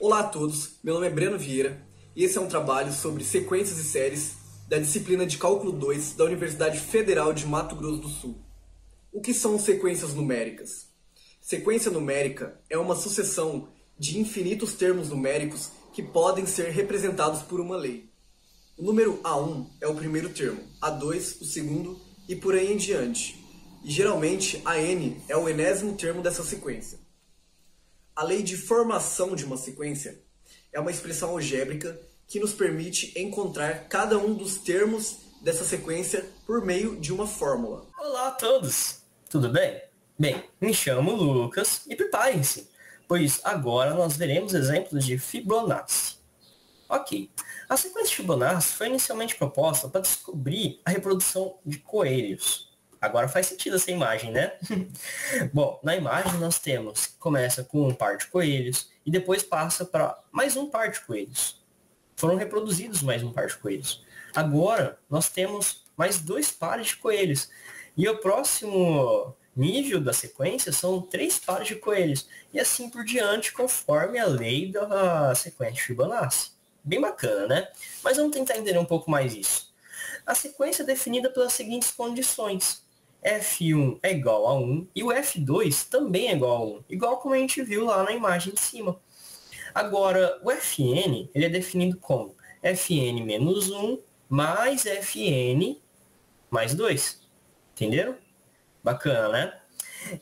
Olá a todos, meu nome é Breno Vieira e esse é um trabalho sobre sequências e séries da disciplina de Cálculo 2 da Universidade Federal de Mato Grosso do Sul. O que são sequências numéricas? Sequência numérica é uma sucessão de infinitos termos numéricos que podem ser representados por uma lei. O número A1 é o primeiro termo, A2 o segundo e por aí em diante. E geralmente AN é o enésimo termo dessa sequência. A lei de formação de uma sequência é uma expressão algébrica que nos permite encontrar cada um dos termos dessa sequência por meio de uma fórmula. Olá a todos, tudo bem? Bem, me chamo Lucas e preparem-se, pois agora nós veremos exemplos de Fibonacci. Ok, a sequência Fibonacci foi inicialmente proposta para descobrir a reprodução de coelhos. Agora faz sentido essa imagem, né? Bom, na imagem nós temos, começa com um par de coelhos e depois passa para mais um par de coelhos. Foram reproduzidos mais um par de coelhos. Agora nós temos mais dois pares de coelhos. E o próximo nível da sequência são 3 pares de coelhos. E assim por diante, conforme a lei da sequência de Fibonacci. Bem bacana, né? Mas vamos tentar entender um pouco mais isso. A sequência é definida pelas seguintes condições. F1 é igual a 1 e o F2 também é igual a 1, igual como a gente viu lá na imagem de cima. Agora, o Fn ele é definido como Fn menos 1 mais Fn mais 2. Entenderam? Bacana, né?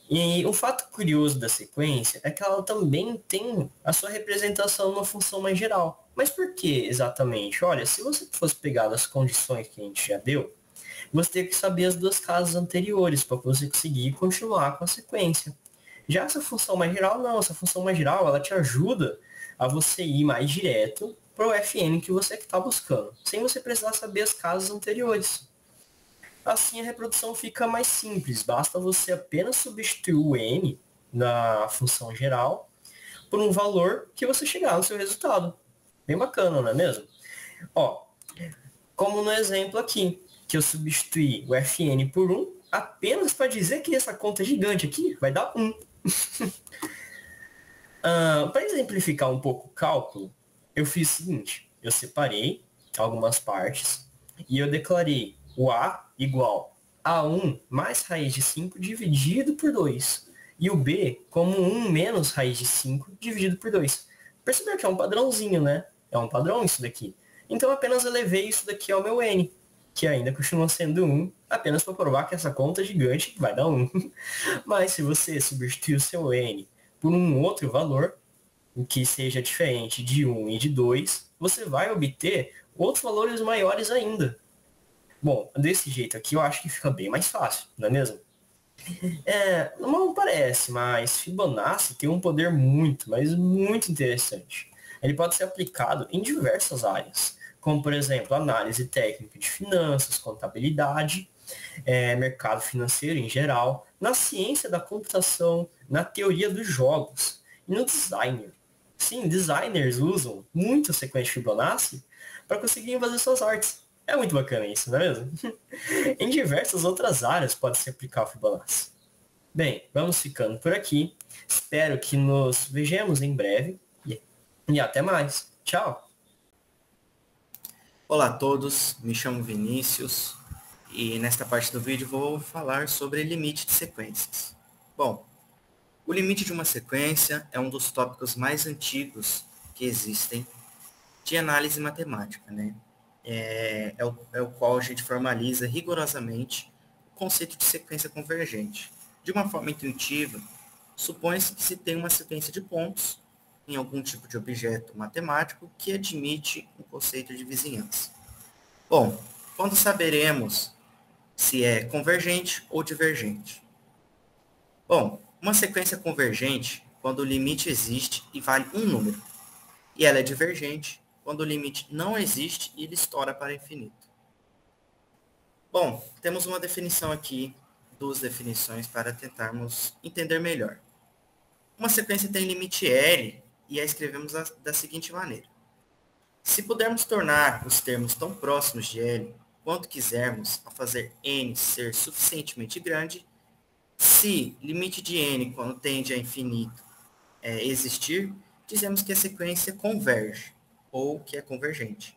E um fato curioso da sequência é que ela também tem a sua representação numa função mais geral. Mas por que exatamente? Olha, se você fosse pegar as condições que a gente já deu, você tem que saber as duas casas anteriores para você conseguir continuar com a sequência. Já essa função mais geral, não. Essa função mais geral, ela te ajuda a você ir mais direto para o Fn que você está buscando, sem você precisar saber as casas anteriores. Assim a reprodução fica mais simples, basta você apenas substituir o n na função geral por um valor que você chegar no seu resultado. Bem bacana, não é mesmo? Ó, como no exemplo aqui, que eu substituí o Fn por 1 apenas para dizer que essa conta gigante aqui vai dar 1. Para exemplificar um pouco o cálculo, eu fiz o seguinte, eu separei algumas partes e eu declarei o A igual a 1 mais raiz de 5 dividido por 2 e o B como 1 menos raiz de 5 dividido por 2. Percebeu que é um padrãozinho, né? É um padrão isso daqui. Então apenas elevei isso daqui ao meu N, que ainda continua sendo 1, apenas para provar que essa conta gigante vai dar 1. Mas se você substituir o seu N por um outro valor, que seja diferente de 1 e de 2, você vai obter outros valores maiores ainda. Bom, desse jeito aqui eu acho que fica bem mais fácil, não é mesmo? Não parece, mas Fibonacci tem um poder muito, mas muito interessante. Ele pode ser aplicado em diversas áreas, como por exemplo, análise técnica de finanças, contabilidade, mercado financeiro em geral, na ciência da computação, na teoria dos jogos e no design. Sim, designers usam muito a sequência Fibonacci para conseguirem fazer suas artes. É muito bacana isso, não é mesmo? Em diversas outras áreas pode se aplicar o Fibonacci. Bem, vamos ficando por aqui. Espero que nos vejamos em breve e até mais. Tchau! Olá a todos, me chamo Vinícius e nesta parte do vídeo vou falar sobre limite de sequências. Bom, o limite de uma sequência é um dos tópicos mais antigos que existem de análise matemática, né? É o qual a gente formaliza rigorosamente o conceito de sequência convergente. De uma forma intuitiva, supõe-se que se tem uma sequência de pontos em algum tipo de objeto matemático que admite o conceito de vizinhança. Bom, quando saberemos se é convergente ou divergente? Bom, uma sequência convergente quando o limite existe e vale um número, e ela é divergente quando o limite não existe e ele estoura para infinito. Bom, temos uma definição aqui, duas definições para tentarmos entender melhor. Uma sequência tem limite L e a escrevemos da seguinte maneira. Se pudermos tornar os termos tão próximos de L quanto quisermos ao fazer n ser suficientemente grande, se limite de n quando tende a infinito existir, dizemos que a sequência converge, ou que é convergente.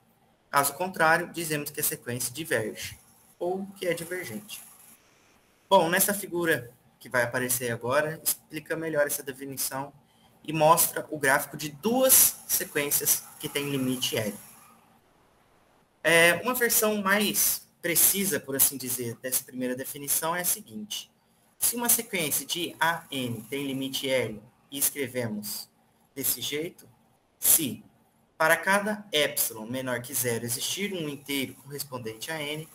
Caso contrário, dizemos que a sequência diverge, ou que é divergente. Bom, nessa figura que vai aparecer agora, explica melhor essa definição e mostra o gráfico de duas sequências que têm limite L. Uma versão mais precisa, por assim dizer, dessa primeira definição é a seguinte. Se uma sequência de AN tem limite L e escrevemos desse jeito, se para cada epsilon menor que zero existir um inteiro correspondente a n,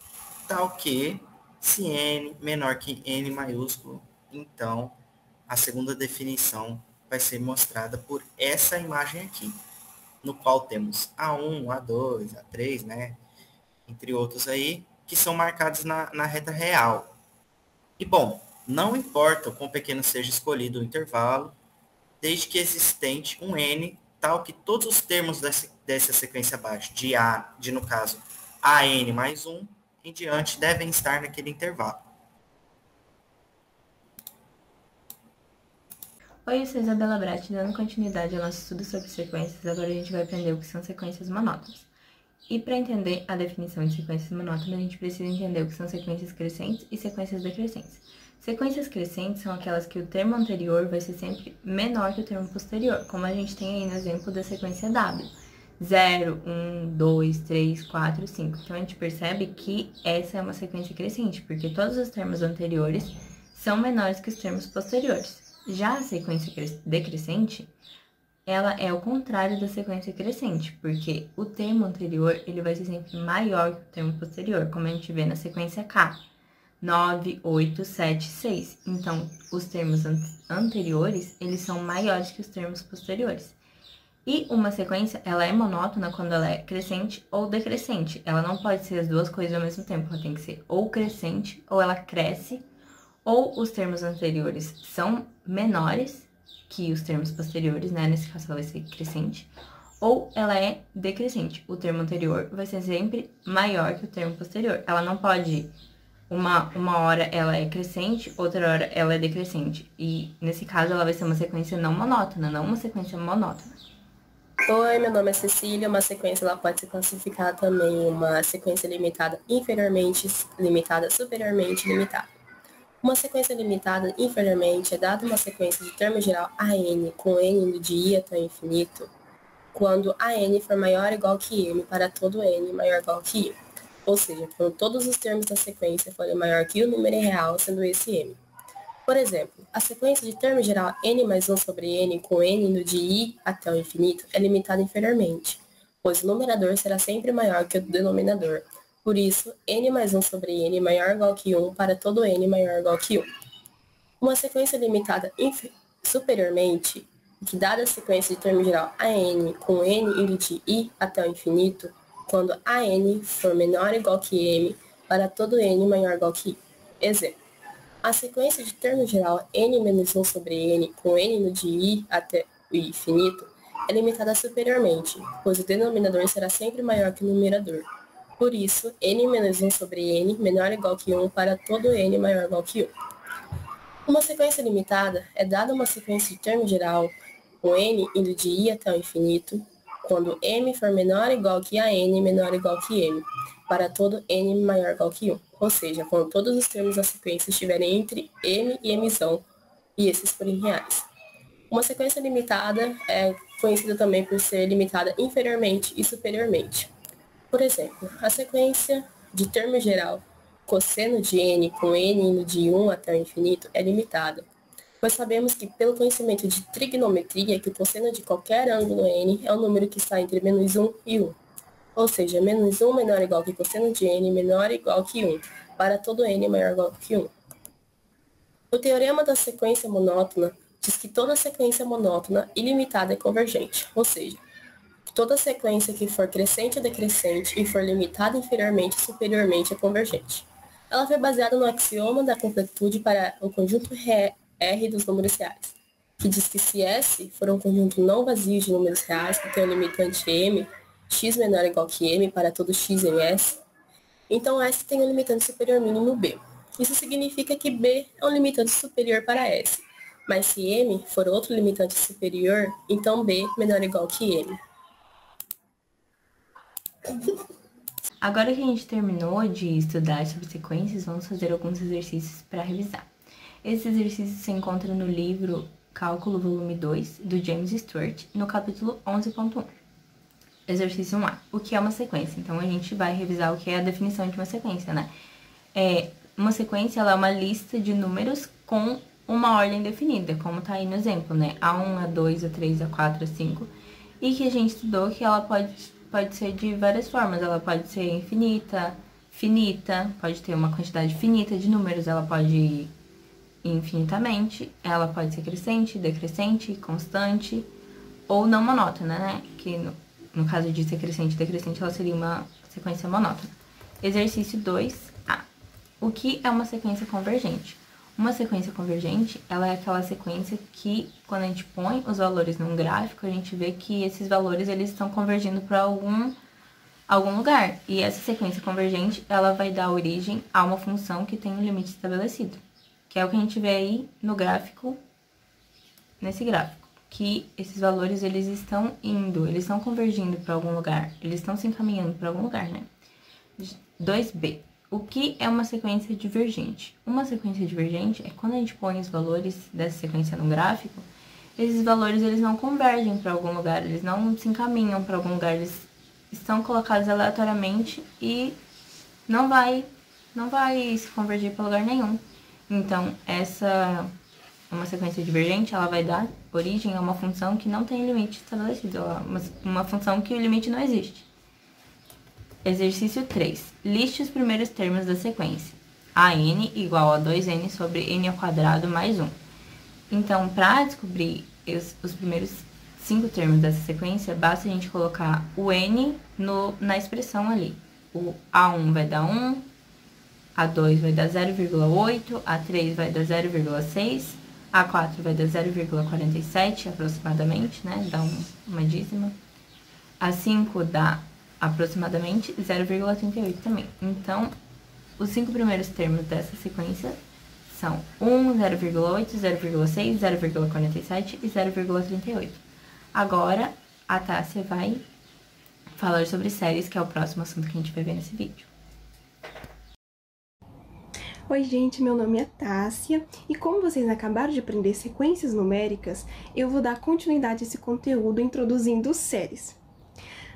tal que, se n menor que n maiúsculo, então a segunda definição vai ser mostrada por essa imagem aqui, no qual temos A1, A2, A3, né, entre outros aí, que são marcados na reta real. E, bom, não importa o quão pequeno seja escolhido o intervalo, desde que existente um n, tal que todos os termos dessa sequência abaixo, no caso, AN mais 1, em diante, devem estar naquele intervalo. Oi, eu sou Isabela Bratti, dando continuidade ao nosso estudo sobre sequências, agora a gente vai aprender o que são sequências monótonas. E para entender a definição de sequências monótonas, a gente precisa entender o que são sequências crescentes e sequências decrescentes. Sequências crescentes são aquelas que o termo anterior vai ser sempre menor que o termo posterior, como a gente tem aí no exemplo da sequência W. 0, 1, 2, 3, 4, 5. Então a gente percebe que essa é uma sequência crescente, porque todos os termos anteriores são menores que os termos posteriores. Já a sequência decrescente, ela é o contrário da sequência crescente, porque o termo anterior ele vai ser sempre maior que o termo posterior, como a gente vê na sequência K. 9, 8, 7, 6. Então, os termos anteriores, eles são maiores que os termos posteriores. E uma sequência, ela é monótona quando ela é crescente ou decrescente. Ela não pode ser as duas coisas ao mesmo tempo. Ela tem que ser ou crescente, ou ela cresce, ou os termos anteriores são menores que os termos posteriores, né? Nesse caso, ela vai ser crescente. Ou ela é decrescente. O termo anterior vai ser sempre maior que o termo posterior. Ela não pode... Uma hora ela é crescente, outra hora ela é decrescente. E, nesse caso, ela vai ser uma sequência não monótona, não uma sequência monótona. Oi, meu nome é Cecília. Uma sequência ela pode ser classificada também em uma sequência limitada inferiormente limitada, superiormente limitada. Uma sequência limitada inferiormente é dada uma sequência de termo geral AN com n de i até o infinito, quando AN for maior ou igual que m para todo n maior ou igual que i. Ou seja, quando todos os termos da sequência forem maior que o número real, sendo esse m. Por exemplo, a sequência de termo geral n mais 1 sobre n com n de i até o infinito é limitada inferiormente, pois o numerador será sempre maior que o denominador. Por isso, n mais 1 sobre n maior ou igual que 1 para todo n maior ou igual que 1. Uma sequência limitada superiormente, que dada a sequência de termo geral AN com n de i até o infinito, quando AN for menor ou igual que m para todo n maior ou igual que i. Exemplo. A sequência de termo geral n menos 1 sobre n com n de i até o infinito é limitada superiormente, pois o denominador será sempre maior que o numerador. Por isso, n menos 1 sobre n menor ou igual que 1 para todo n maior ou igual que 1. Uma sequência limitada é dada uma sequência de termo geral com n indo de i até o infinito, quando m for menor ou igual que a n menor ou igual que m, para todo n maior ou igual que 1. Ou seja, quando todos os termos da sequência estiverem entre m e mzão, e esses forem reais. Uma sequência limitada é conhecida também por ser limitada inferiormente e superiormente. Por exemplo, a sequência de termo geral cosseno de n com n indo de 1 até o infinito é limitada, pois sabemos que, pelo conhecimento de trigonometria, que o cosseno de qualquer ângulo n é um número que está entre menos 1 e 1. Ou seja, menos 1 menor ou igual que cosseno de n menor ou igual que 1, para todo n maior ou igual que 1. O teorema da sequência monótona diz que toda sequência monótona ilimitada é convergente, ou seja, toda sequência que for crescente ou decrescente e for limitada inferiormente ou superiormente é convergente. Ela foi baseada no axioma da completude para o conjunto R dos números reais, que diz que se S for um conjunto não vazio de números reais que tem um limitante m, x menor ou igual que m para todo x em S, então S tem um limitante superior mínimo b. Isso significa que b é um limitante superior para S, Mas se M for outro limitante superior, então B menor ou igual que M. Agora que a gente terminou de estudar sobre sequências, vamos fazer alguns exercícios para revisar. Esse exercício se encontra no livro Cálculo Volume 2, do James Stewart, no capítulo 11.1. Exercício 1A. O que é uma sequência? Então, a gente vai revisar o que é a definição de uma sequência, né? Uma sequência, ela é uma lista de números com uma ordem definida, como tá aí no exemplo, né? A1, A2, A3, A4, A5. E que a gente estudou que ela pode ser de várias formas. Ela pode ser infinita, finita, pode ter uma quantidade finita de números, ela pode ir infinitamente, ela pode ser crescente, decrescente, constante, ou não monótona, né? Que no caso de ser crescente e decrescente, ela seria uma sequência monótona. Exercício 2A. O que é uma sequência convergente? Uma sequência convergente, ela é aquela sequência que, quando a gente põe os valores num gráfico, a gente vê que esses valores eles estão convergindo para algum lugar. E essa sequência convergente, ela vai dar origem a uma função que tem um limite estabelecido, que é o que a gente vê aí no gráfico, nesse gráfico. Que esses valores, eles estão convergindo para algum lugar, eles estão se encaminhando para algum lugar, né? 2B. O que é uma sequência divergente? Uma sequência divergente é quando a gente põe os valores dessa sequência no gráfico, esses valores, eles não convergem para algum lugar, eles não se encaminham para algum lugar, eles estão colocados aleatoriamente e não vai se convergir para lugar nenhum. Então, uma sequência divergente, ela vai dar origem a uma função que não tem limite estabelecido, uma função que o limite não existe. Exercício 3. Liste os primeiros termos da sequência. AN igual a 2n sobre n ao quadrado mais 1. Então, para descobrir os primeiros 5 termos dessa sequência, basta a gente colocar o n na expressão ali. O A1 vai dar 1, A2 vai dar 0,8, A3 vai dar 0,6, A4 vai dar 0,47 aproximadamente, né? Dá uma dízima. A5 dá aproximadamente 0,38 também. Então, os 5 primeiros termos dessa sequência são 1, 0,8, 0,6, 0,47 e 0,38. Agora, a Tássia vai falar sobre séries, que é o próximo assunto que a gente vai ver nesse vídeo. Oi gente, meu nome é Tássia e como vocês acabaram de aprender sequências numéricas, eu vou dar continuidade a esse conteúdo introduzindo séries.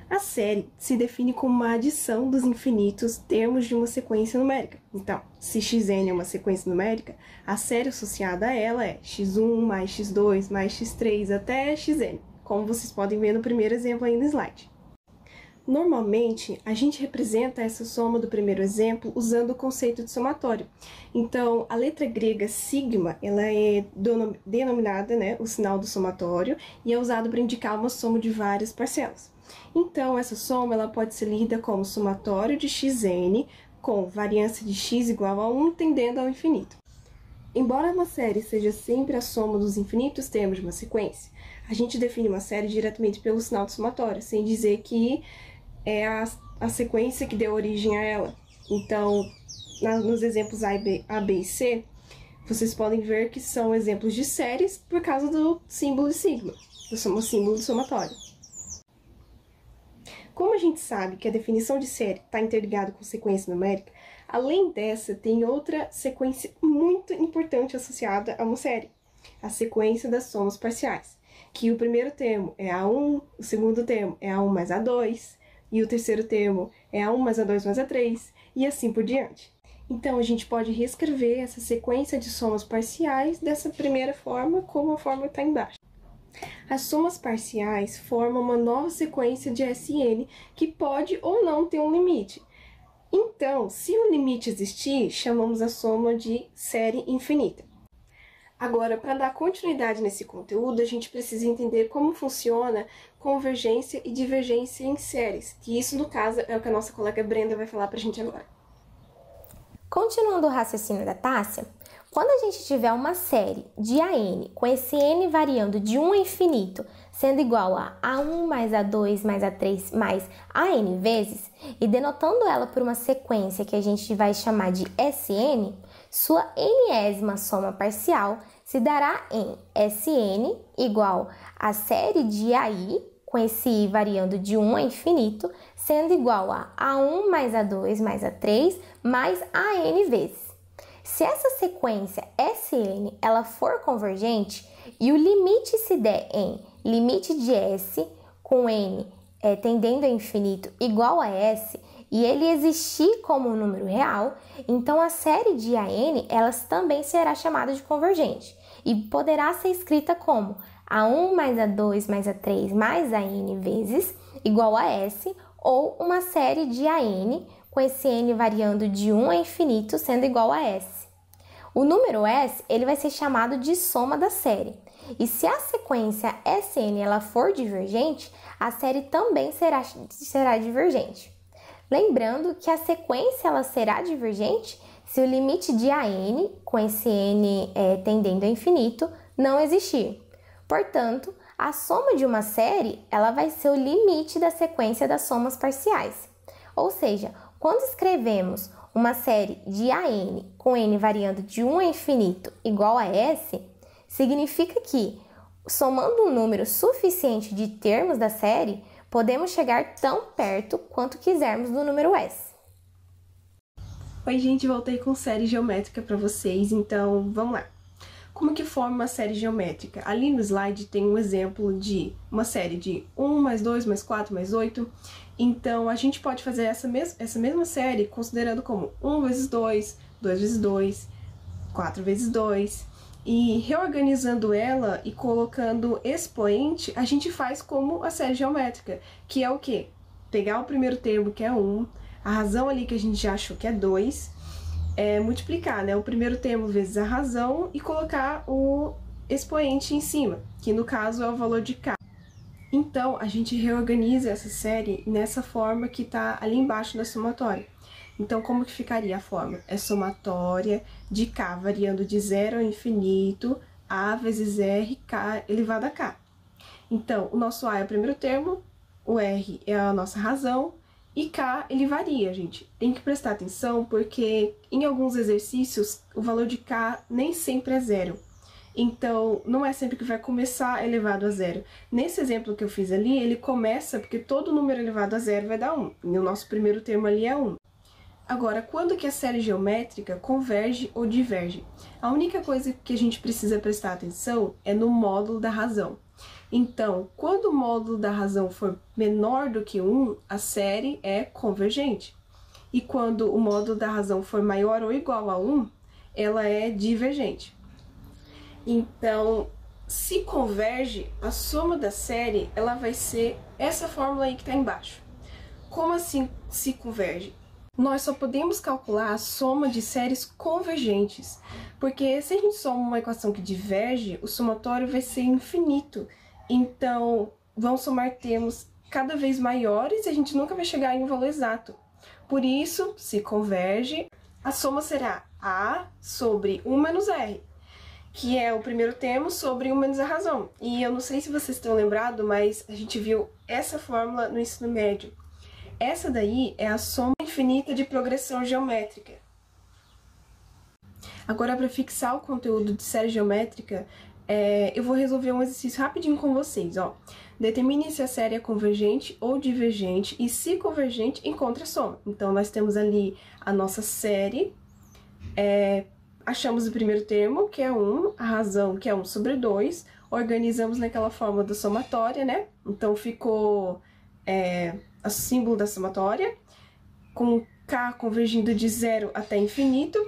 A série se define como uma adição dos infinitos termos de uma sequência numérica. Então, se xn é uma sequência numérica, a série associada a ela é x1 mais x2 mais x3 até xn, como vocês podem ver no primeiro exemplo aí no slide. Normalmente, a gente representa essa soma do primeiro exemplo usando o conceito de somatório. Então, a letra grega sigma, ela é denominada, né, o sinal do somatório, e é usado para indicar uma soma de várias parcelas. Então, essa soma ela pode ser lida como somatório de xn com variância de x igual a 1 tendendo ao infinito. Embora uma série seja sempre a soma dos infinitos termos de uma sequência, a gente define uma série diretamente pelo sinal do somatório, sem dizer que é a sequência que deu origem a ela. Então, nos exemplos A, B e C, vocês podem ver que são exemplos de séries por causa do símbolo de sigma, do símbolo do somatório. Como a gente sabe que a definição de série está interligada com sequência numérica, além dessa, tem outra sequência muito importante associada a uma série, a sequência das somas parciais, que o primeiro termo é A1, o segundo termo é A1 mais A2, e o terceiro termo é A1 mais A2 mais A3, e assim por diante. Então, a gente pode reescrever essa sequência de somas parciais dessa primeira forma, como a forma está embaixo. As somas parciais formam uma nova sequência de Sn, que pode ou não ter um limite. Então, se o limite existir, chamamos a soma de série infinita. Agora, para dar continuidade nesse conteúdo, a gente precisa entender como funciona convergência e divergência em séries, que isso, no caso, é o que a nossa colega Brenda vai falar para a gente agora. Continuando o raciocínio da Tássia, quando a gente tiver uma série de AN, com esse n variando de 1 a infinito, sendo igual a A1 mais A2 mais A3 mais AN vezes, e denotando ela por uma sequência que a gente vai chamar de Sn, sua nésima soma parcial se dará em Sn igual a série de AI, com esse i variando de 1 a infinito, sendo igual a A1 mais A2 mais A3 mais AN vezes. Se essa sequência Sn ela for convergente e o limite se der em limite de S com n tendendo a infinito igual a S e ele existir como um número real, então a série de AN elas também será chamada de convergente e poderá ser escrita como A1 mais A2 mais A3 mais AN vezes igual a S, ou uma série de AN com esse n variando de 1 a infinito sendo igual a S. O número S ele vai ser chamado de soma da série. E se a sequência Sn ela for divergente, a série também será divergente. Lembrando que a sequência ela será divergente se o limite de AN, com esse n tendendo a infinito, não existir. Portanto, a soma de uma série ela vai ser o limite da sequência das somas parciais. Ou seja, quando escrevemos uma série de AN com n variando de 1 a infinito igual a S, significa que, somando um número suficiente de termos da série, podemos chegar tão perto quanto quisermos do número S. Oi, gente, voltei com série geométrica para vocês, então vamos lá. Como que forma uma série geométrica? Ali no slide tem um exemplo de uma série de 1 mais 2 mais 4 mais 8. Então, a gente pode fazer essa mesma série considerando como 1 vezes 2, 2 vezes 2, 4 vezes 2. E reorganizando ela e colocando expoente, a gente faz como a série geométrica, que é o quê? Pegar o primeiro termo, que é 1, a razão ali que a gente já achou que é 2, multiplicar, né, o primeiro termo vezes a razão e colocar o expoente em cima, que no caso é o valor de k. Então, a gente reorganiza essa série nessa forma que está ali embaixo da somatória. Então, como que ficaria a forma? É somatória de k variando de 0 ao infinito, a vezes r, k elevado a k. Então, o nosso a é o primeiro termo, o r é a nossa razão, e k, ele varia, gente. Tem que prestar atenção, porque em alguns exercícios, o valor de k nem sempre é 0. Então, não é sempre que vai começar elevado a 0. Nesse exemplo que eu fiz ali, ele começa porque todo número elevado a 0 vai dar 1. E o nosso primeiro termo ali é 1. Agora, quando que a série geométrica converge ou diverge? A única coisa que a gente precisa prestar atenção é no módulo da razão. Então, quando o módulo da razão for menor do que 1, a série é convergente. E quando o módulo da razão for maior ou igual a 1, ela é divergente. Então, se converge, a soma da série ela vai ser essa fórmula aí que está embaixo. Como assim se converge? Nós só podemos calcular a soma de séries convergentes, porque se a gente soma uma equação que diverge, o somatório vai ser infinito. Então, vão somar termos cada vez maiores e a gente nunca vai chegar em um valor exato. Por isso, se converge, a soma será A sobre 1 menos R, que é o primeiro termo sobre 1 menos a razão. E eu não sei se vocês estão lembrados, mas a gente viu essa fórmula no ensino médio. Essa daí é a soma infinita de progressão geométrica. Agora, para fixar o conteúdo de série geométrica, eu vou resolver um exercício rapidinho com vocês, ó. Determine se a série é convergente ou divergente e, se convergente, encontre a soma. Então, nós temos ali a nossa série, achamos o primeiro termo, que é 1, a razão, que é 1 sobre 2, organizamos naquela forma da somatória, né? Então, ficou o símbolo da somatória, com k convergindo de 0 até infinito.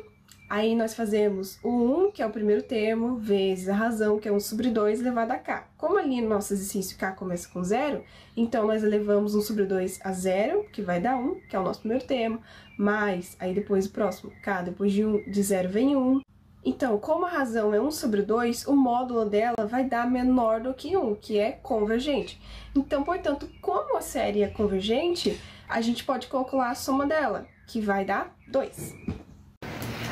Aí nós fazemos o 1, que é o primeiro termo, vezes a razão, que é 1 sobre 2, elevado a k. Como ali no nosso exercício k começa com 0, então nós elevamos 1 sobre 2 a 0, que vai dar 1, que é o nosso primeiro termo, mais, aí depois o próximo, k, depois de 0 vem 1. Então, como a razão é 1 sobre 2, o módulo dela vai dar menor do que 1, que é convergente. Então, portanto, como a série é convergente, a gente pode calcular a soma dela, que vai dar 2.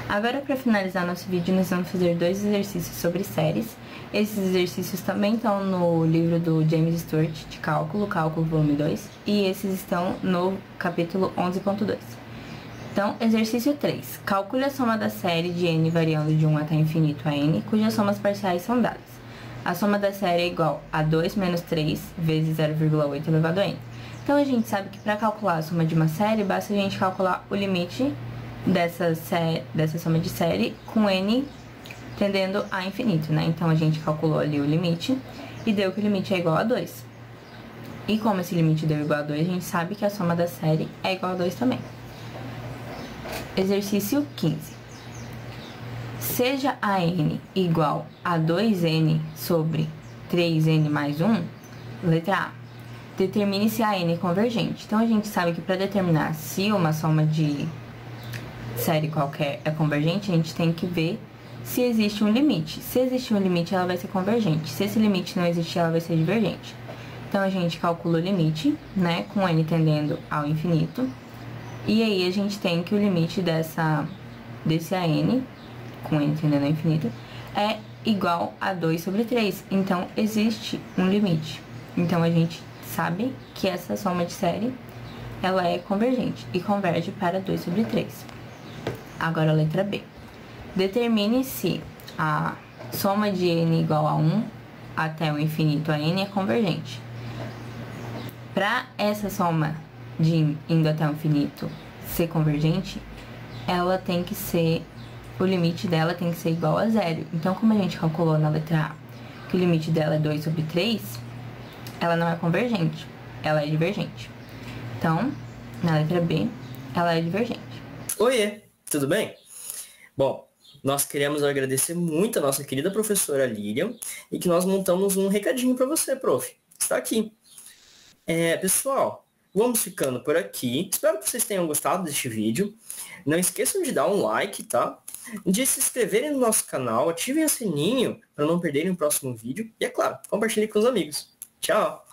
Agora, para finalizar nosso vídeo, nós vamos fazer 2 exercícios sobre séries. Esses exercícios também estão no livro do James Stewart de Cálculo, Cálculo Volume 2, e esses estão no capítulo 11.2. Então, exercício 3. Calcule a soma da série de n variando de 1 até infinito a n, cujas somas parciais são dadas. A soma da série é igual a 2 menos 3 vezes 0,8 elevado a n. Então, a gente sabe que para calcular a soma de uma série, basta a gente calcular o limite dessa soma de série com n tendendo a infinito, né? Então, a gente calculou ali o limite e deu que o limite é igual a 2. E como esse limite deu igual a 2, a gente sabe que a soma da série é igual a 2 também. Exercício 15. Seja a n igual a 2n sobre 3n mais 1, letra A. Determine se a n é convergente. Então, a gente sabe que para determinar se uma soma de série qualquer é convergente, a gente tem que ver se existe um limite. Se existe um limite, ela vai ser convergente. Se esse limite não existir, ela vai ser divergente. Então, a gente calcula o limite, né, com n tendendo ao infinito. E aí, a gente tem que o limite desse AN, com n tendendo ao infinito, é igual a 2 sobre 3. Então, existe um limite. Então, a gente sabe que essa soma de série, ela é convergente e converge para 2 sobre 3. Agora, a letra B. Determine se a soma de n igual a 1 até o infinito a n é convergente. Para essa soma de indo até o infinito ser convergente, ela tem que ser, o limite dela tem que ser igual a 0. Então, como a gente calculou na letra A que o limite dela é 2 sobre 3, ela não é convergente, ela é divergente. Então, na letra B, ela é divergente. Oiê, tudo bem? Bom, nós queremos agradecer muito a nossa querida professora Lilian e que nós montamos um recadinho para você, prof. Está aqui. Pessoal, vamos ficando por aqui. Espero que vocês tenham gostado deste vídeo. Não esqueçam de dar um like, tá? De se inscreverem no nosso canal, ativem o sininho para não perderem o próximo vídeo. E, é claro, compartilhem com os amigos. Tchau!